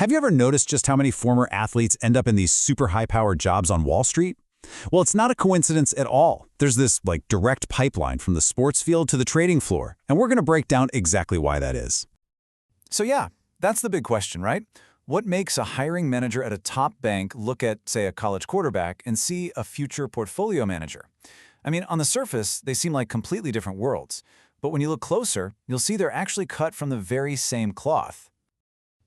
Have you ever noticed just how many former athletes end up in these super high-powered jobs on Wall Street? Well, it's not a coincidence at all. There's this, direct pipeline from the sports field to the trading floor, and we're going to break down exactly why that is. So yeah, that's the big question, right? What makes a hiring manager at a top bank look at, say, a college quarterback and see a future portfolio manager? I mean, on the surface, they seem like completely different worlds. But when you look closer, you'll see they're actually cut from the very same cloth.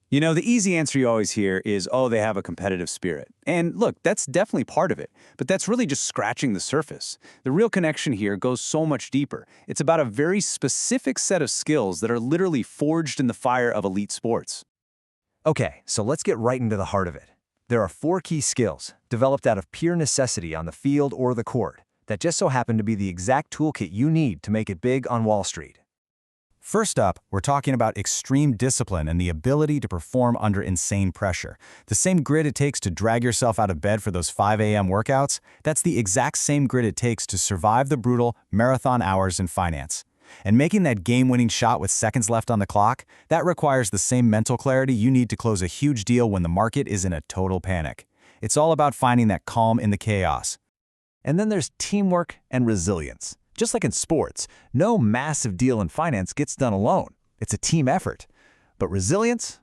You know, the easy answer you always hear is, oh, they have a competitive spirit. And look, that's definitely part of it, but that's really just scratching the surface. The real connection here goes so much deeper. It's about a very specific set of skills that are literally forged in the fire of elite sports. Okay, so let's get right into the heart of it. There are 4 key skills, developed out of pure necessity on the field or the court, that just so happen to be the exact toolkit you need to make it big on Wall Street. First up, we're talking about extreme discipline and the ability to perform under insane pressure. The same grit it takes to drag yourself out of bed for those 5 a.m. workouts, that's the exact same grit it takes to survive the brutal marathon hours in finance. And making that game-winning shot with seconds left on the clock, that requires the same mental clarity you need to close a huge deal when the market is in a total panic. It's all about finding that calm in the chaos. And then there's teamwork and resilience. Just like in sports, no massive deal in finance gets done alone. It's a team effort. But resilience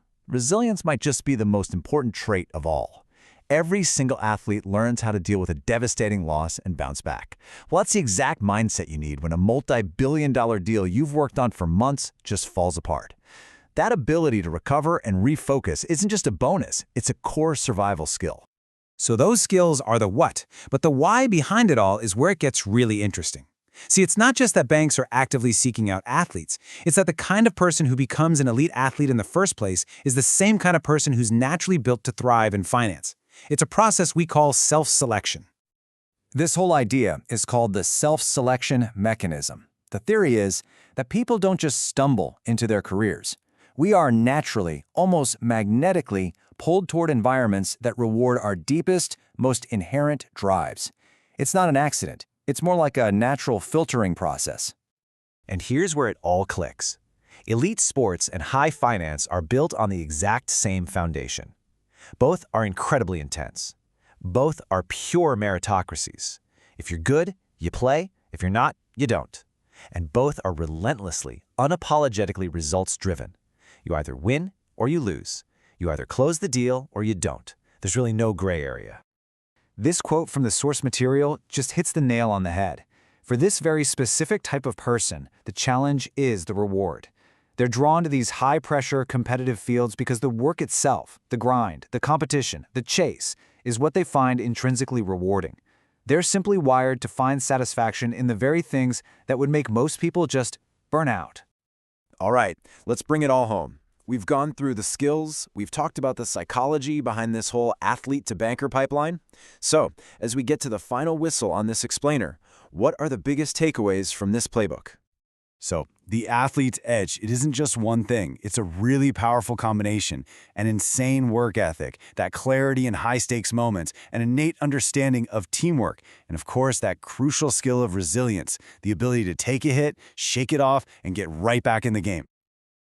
might just be the most important trait of all. Every single athlete learns how to deal with a devastating loss and bounce back. Well, that's the exact mindset you need when a multi-billion-dollar deal you've worked on for months just falls apart. That ability to recover and refocus isn't just a bonus, it's a core survival skill. So those skills are the what, but the why behind it all is where it gets really interesting. See, it's not just that banks are actively seeking out athletes. It's that the kind of person who becomes an elite athlete in the first place is the same kind of person who's naturally built to thrive in finance. It's a process we call self-selection. This whole idea is called the self-selection mechanism. The theory is that people don't just stumble into their careers. We are naturally, almost magnetically, pulled toward environments that reward our deepest, most inherent drives. It's not an accident. It's more like a natural filtering process. And here's where it all clicks. Elite sports and high finance are built on the exact same foundation. Both are incredibly intense. Both are pure meritocracies. If you're good, you play. If you're not, you don't. And both are relentlessly, unapologetically results-driven. You either win or you lose. You either close the deal or you don't. There's really no gray area. This quote from the source material just hits the nail on the head. For this very specific type of person, the challenge is the reward. They're drawn to these high-pressure, competitive fields because the work itself, the grind, the competition, the chase, is what they find intrinsically rewarding. They're simply wired to find satisfaction in the very things that would make most people just burn out. All right, let's bring it all home. We've gone through the skills, we've talked about the psychology behind this whole athlete-to-banker pipeline. So, as we get to the final whistle on this explainer, what are the biggest takeaways from this playbook? So, the athlete's edge, it isn't just one thing. It's a really powerful combination, an insane work ethic, that clarity in high-stakes moments, an innate understanding of teamwork, and of course, that crucial skill of resilience, the ability to take a hit, shake it off, and get right back in the game.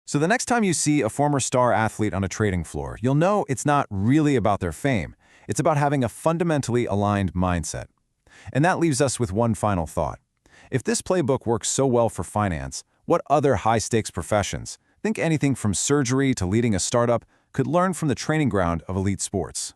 So the next time you see a former star athlete on a trading floor, you'll know it's not really about their fame. It's about having a fundamentally aligned mindset. And that leaves us with one final thought. If this playbook works so well for finance, what other high-stakes professions, think anything from surgery to leading a startup, could learn from the training ground of elite sports?